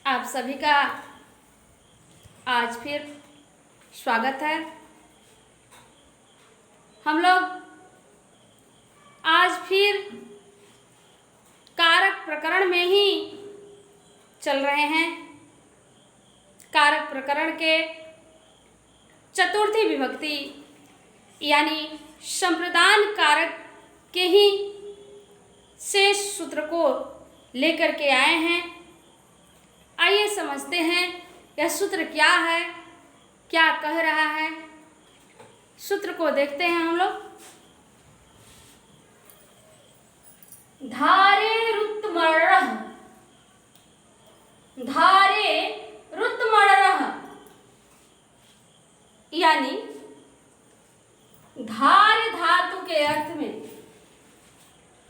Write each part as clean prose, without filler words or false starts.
आप सभी का आज फिर स्वागत है। हम लोग आज फिर कारक प्रकरण में ही चल रहे हैं। कारक प्रकरण के चतुर्थी विभक्ति यानी संप्रदान कारक के ही शेष सूत्र को लेकर के आए हैं। आइए समझते हैं यह सूत्र क्या है, क्या कह रहा है। सूत्र को देखते हैं हम लोग। धारे रुत्मरः, धारे रुत्मरः यानी धार धातु के अर्थ में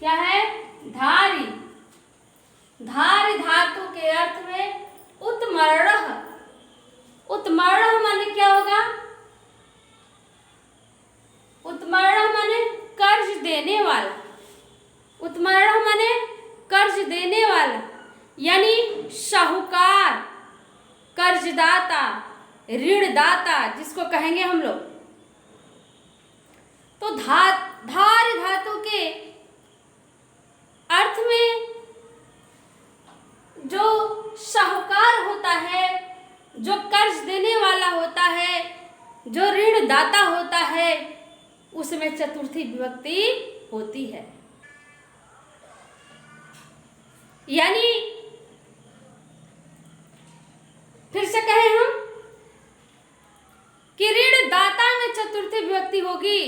क्या है? धारी। धार धातु के अर्थ में उत्मरः। उत्मरः माने क्या होगा? उत्मरः माने कर्ज देने वाला। उत्मरः माने कर्ज देने वाला यानी साहूकार, कर्जदाता, ऋणदाता जिसको कहेंगे हम लोग। तो धार धातु के अर्थ में जो साहूकार होता है, जो कर्ज देने वाला होता है, जो ऋणदाता होता है, उसमें चतुर्थी विभक्ति होती है। यानी फिर से कहें हम कि ऋणदाता में चतुर्थी विभक्ति होगी,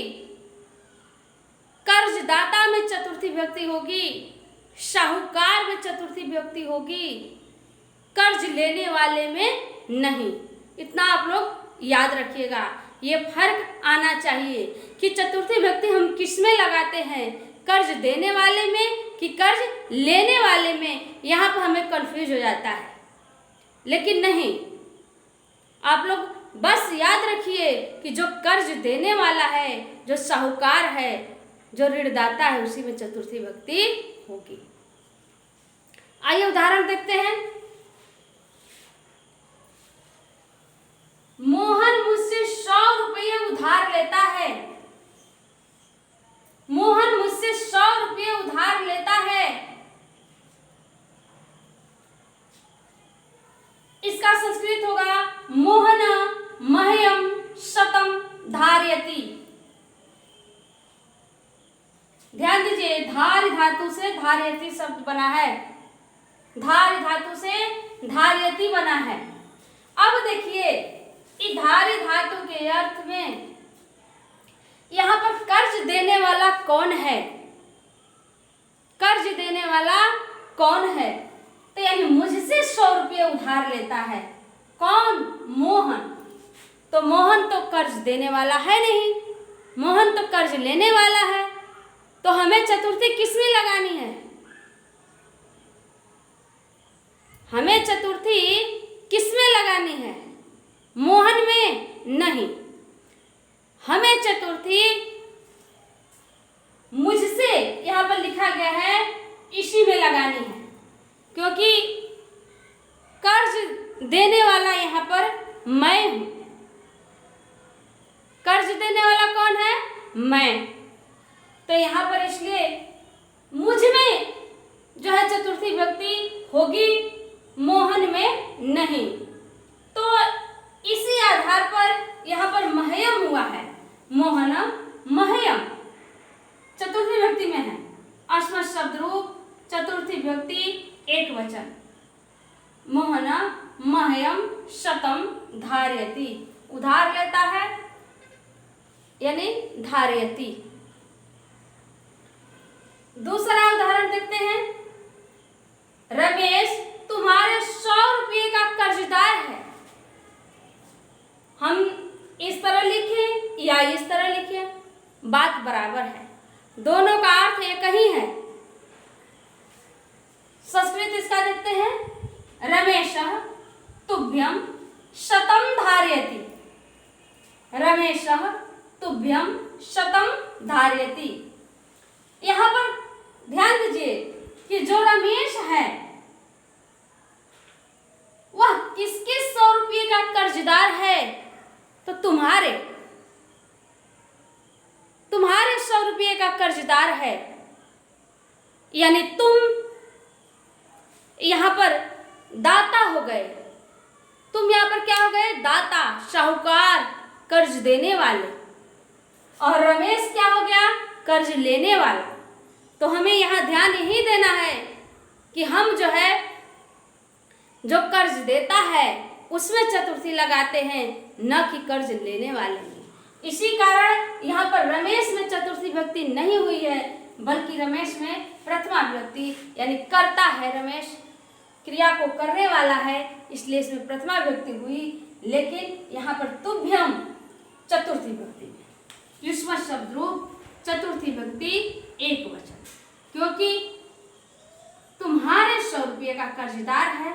कर्जदाता में चतुर्थी विभक्ति होगी, साहूकार में चतुर्थी विभक्ति होगी, कर्ज लेने वाले में नहीं। इतना आप लोग याद रखिएगा। ये फर्क आना चाहिए कि चतुर्थी विभक्ति हम किस में लगाते हैं, कर्ज देने वाले में कि कर्ज लेने वाले में। यहाँ पर हमें कंफ्यूज हो जाता है, लेकिन नहीं, आप लोग बस याद रखिए कि जो कर्ज देने वाला है, जो साहूकार है, जो ऋणदाता है, उसी में चतुर्थी विभक्ति होगी। आइए उदाहरण देखते हैं। मोहन मुझसे 100 रुपये उधार लेता है। मोहन मुझसे 100 रुपये उधार लेता है। इसका संस्कृत होगा मोहन मह्यम शतम धारयति। ध्यान दीजिए, धार धातु से धारयति शब्द बना है। धार धातु से धारयति बना है। अब देखिए, इस धारी धातु के अर्थ में यहाँ पर कर्ज देने वाला कौन है? कर्ज देने वाला कौन है? तो यानी मुझसे 100 रुपये उधार लेता है कौन? मोहन। तो मोहन तो कर्ज देने वाला है नहीं, मोहन तो कर्ज लेने वाला है। तो हमें चतुर्थी किस में लगानी है? हमें चतुर्थी किस में लगानी है? मोहन में नहीं, हमें चतुर्थी मुझसे यहाँ पर लिखा गया है इसी में लगानी है, क्योंकि कर्ज देने वाला यहाँ पर मैं हूं। कर्ज देने वाला कौन है? मैं। तो यहाँ पर इसलिए मुझ में जो है चतुर्थी विभक्ति होगी, मोहन में नहीं। तो इसी आधार पर यहाँ पर मह्यम हुआ है। मोहनम मह्यम चतुर्थी विभक्ति में है। अस्मत् शब्द रूप चतुर्थी विभक्ति एक वचन। मोहनम मह्यम शतम धारयति, उधार लेता है यानी धारयति। दूसरा उदाहरण देखते हैं। रमेश तुम्हारे 100 रुपये का कर्जदार है। हम इस तरह लिखें या इस तरह लिखें, बात बराबर है, दोनों का अर्थ एक ही है। संस्कृत इसका देखते हैं। रमेशः तुभ्यं शतं धारयति। रमेशः तुभ्यं शतं धारयति। यहाँ पर ध्यान दीजिए कि जो रमेश है वह किसके 100 रुपये का कर्जदार है? तो तुम्हारे 100 रुपये का कर्जदार है। यानी तुम यहाँ पर दाता हो गए। तुम यहाँ पर क्या हो गए? दाता, साहूकार, कर्ज देने वाले। और रमेश क्या हो गया? कर्ज लेने वाला। तो हमें यहाँ ध्यान यही देना है कि हम जो कर्ज देता है उसमें चतुर्थी लगाते हैं, न कि कर्ज लेने वाले में। इसी कारण यहाँ पर रमेश में चतुर्थी विभक्ति नहीं हुई है, बल्कि रमेश में प्रथमा विभक्ति यानी करता है। रमेश क्रिया को करने वाला है, इसलिए इसमें प्रथमा विभक्ति हुई। लेकिन यहाँ पर तुभ्यम चतुर्थी विभक्ति में, युष्म शब्द रूप चतुर्थी विभक्ति एक वचन, क्योंकि तुम्हारे 100 रुपये का कर्जदार है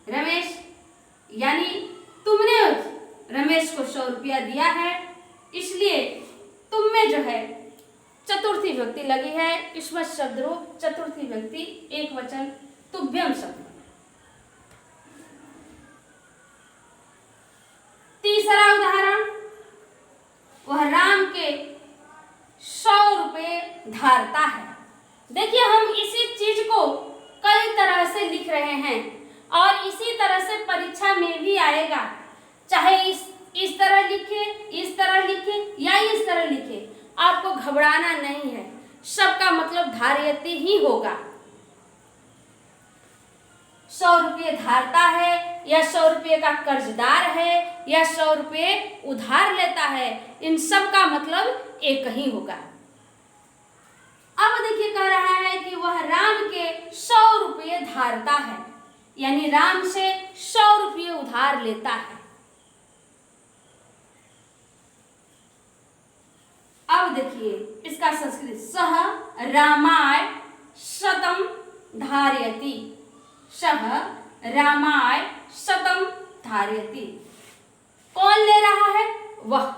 रमेश। यानी तुमने रमेश को 100 रुपया दिया है, इसलिए तुम में चतुर्थी विभक्ति लगी है। युष्म शब्द रूप चतुर्थी विभक्ति एक वचन तुभ्यम शब्द। तीसरा उदाहरण, वह राम के 100 रुपये धारता है। देखिए, हम इसी चीज को कई तरह से लिख रहे हैं और इसी तरह से परीक्षा में भी आएगा। चाहे इस तरह लिखे, इस तरह लिखे या इस तरह लिखे, आपको घबराना नहीं है। सबका मतलब धार्यति ही होगा। 100 रुपये धारता है या 100 रुपये का कर्जदार है या 100 रुपये उधार लेता है, इन सब का मतलब एक ही होगा। अब देखिए, कह रहा है कि वह राम के 100 रुपये धारता है, यानी राम से 100 रुपये उधार लेता है। अब देखिए इसका संस्कृत, सह रामाय शतम धारयति। सह रामाय शतम धारयति। कौन ले रहा है? वह।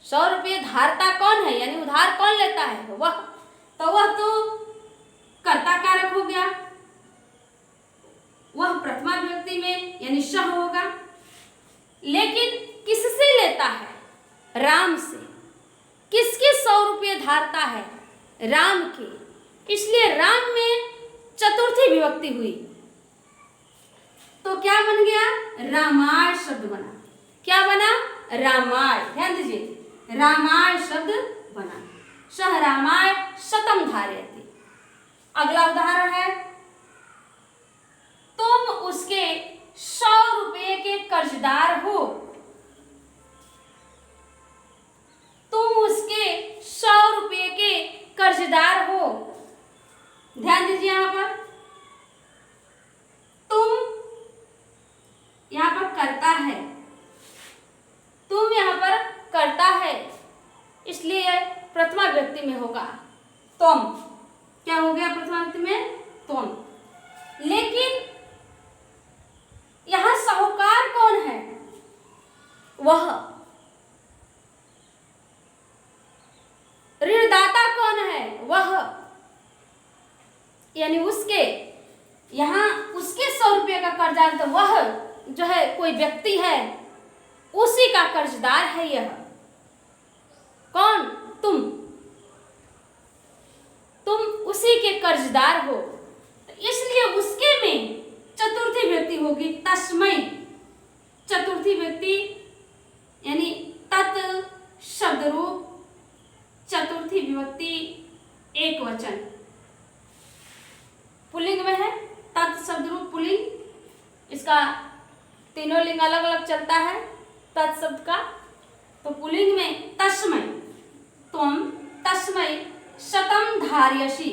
100 रुपये धारता कौन है, यानी उधार कौन लेता है? वह। तो वह तो कर्ता कारक हो गया, वह प्रथमा विभक्ति में यानी सह होगा। लेकिन किससे लेता है? राम से। किसके 100 रुपये धारता है? राम के। इसलिए राम में चतुर्थी विभक्ति हुई, तो क्या बन गया? रामाय शब्द बना। क्या बना? रामाय। ध्यान दीजिए, रामाय शब्द बना। सह रामाय शतम धारयति। अगला उदाहरण है, तुम उसके 100 रुपये के कर्जदार हो। तुम उसके 100 रुपये के कर्जदार हो। ध्यान दीजिए, यहां पर तुम यहां पर करता है, तुम यहां पर करता है, इसलिए प्रथमा विभक्ति में होगा तुम। क्या हो गया प्रथमा विभक्ति में? तुम। लेकिन यहां साहूकार कौन है? वह। ऋणदाता कौन है? वह। यानी उसके, यहां उसके 100 रुपये का कर्जदार, तो वह कोई व्यक्ति है, उसी का कर्जदार है यह। कौन? तुम उसी के कर्जदार हो, इसलिए उसके में चतुर्थी विभक्ति होगी तस्मै। चतुर्थी विभक्ति यानी तत् शब्द रूप चतुर्थी विभक्ति एक वचन, पुल्लिंग में है। तत् शब्द रूप पुल्लिंग, इसका तीनों लिंग अलग अलग चलता है तत् शब्द का। तो पुल्लिंग में तस्मै, तुम तस्मै शतम धार्यसि।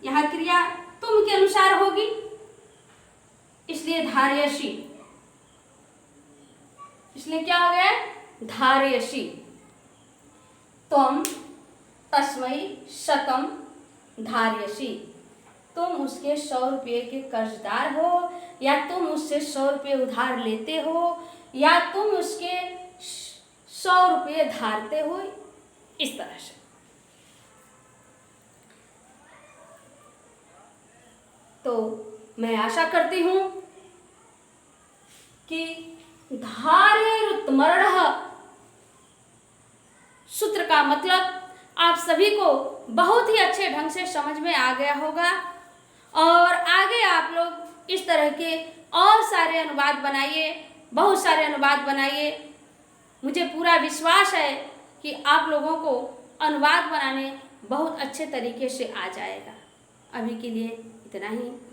यहाँ क्रिया तुम के अनुसार होगी, इसलिए धार्यसि। इसलिए क्या हो गया? धार्यसि। तुम तस्मै शतम धार्यसि। तुम उसके 100 रुपये के कर्जदार हो, या तुम उससे 100 रुपये उधार लेते हो, या तुम उसके 100 रुपये धारते हो, इस तरह से। तो मैं आशा करती हूँ कि धारेरुत्मर्णः सूत्र का मतलब आप सभी को बहुत ही अच्छे ढंग से समझ में आ गया होगा। और आगे आप लोग इस तरह के और सारे अनुवाद बनाइए, बहुत सारे अनुवाद बनाइए। मुझे पूरा विश्वास है कि आप लोगों को अनुवाद बनाने बहुत अच्छे तरीके से आ जाएगा। अभी के लिए इतना ही।